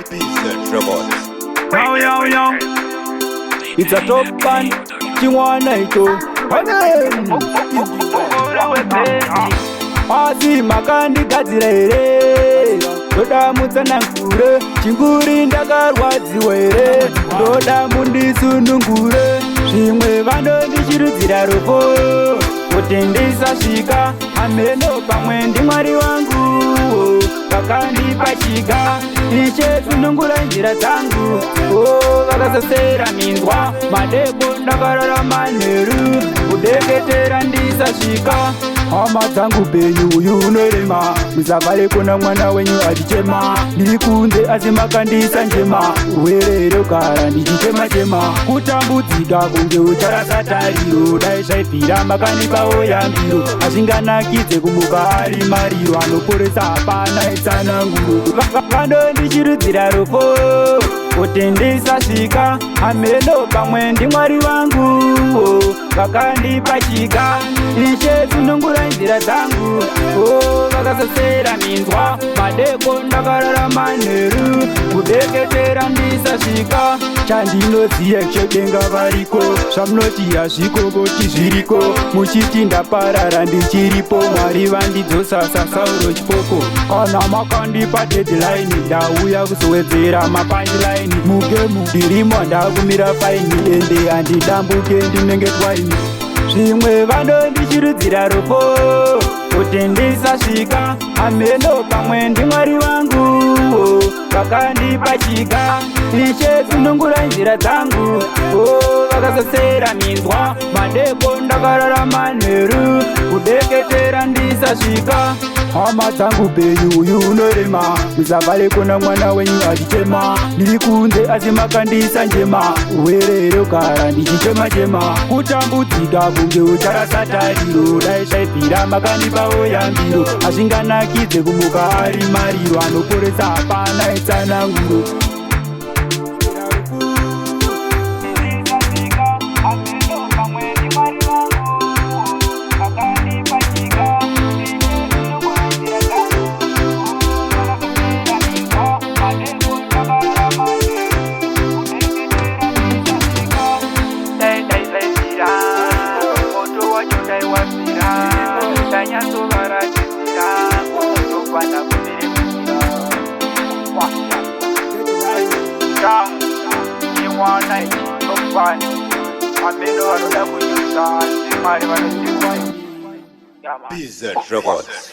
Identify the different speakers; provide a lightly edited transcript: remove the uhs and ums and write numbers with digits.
Speaker 1: Yo. It's a top band. Chiwana ito. Asi makandi gadzirere. Ndoda mutsanangure. Chinguri ndakarwadziwa here. Ndoda mundisunungure. Zvimwe vanondishuridzira rufu. Kuti ndisasvika ameno pamwe ndimwari wangu vakandipa chika ishe sunungura njira dzangu vakasasera minzwa madeko ndakararama nheru kudeketera ndisasvika hama dzangu penyu uyu unorema musavhare kuna mwana wenyu achichema ndiri kunze asi makandisa njema urwere rogara ndichichema kutambudzika kunge ucharasa tariro dai zvaibvira makanipawo yambiro hazvinganakidze kumuka ari mariro anoporesa hapana itsananguro vanondishuridzira rufu kuti ndisasvika ameno pamwe ndimwari vangu vakandipa chika ishe sunungura nzira dzangu vakasasera minzwa madeko ndakararama nheru kudeketera ndisasvika chandinoziya chodenga variko zvamunoti hazvikogoti zviriko muchiti ndaparara ndichiripo mwari vandidzosasa sauro chipoko kana makandipa deadline ndauya kuzowedzera mapandiline mugemu ndirimo ndakumira faini ende handidambuke ndinenge twaini zvimwe vanondishuridzira rufu kuti ndisasvika ameno pamwe ndimwari vangu vakandipa chika ishe sunungura nzira dzangu vakasasera minzwa madeko ndakararama nheru kudeketera ndisasvika hama dzangu penyu uyu unorema musavhare kuna mwana wenyu achichema ndiri kunze asi makandisa njema urwere rogara ndichichema kutambudzika kunge ucharasa tariro dai zvaibvira makandipawo yambiro hazvinganakidze kumuka ari mariro anoporesa hapana itsananguro
Speaker 2: Bizarre Records.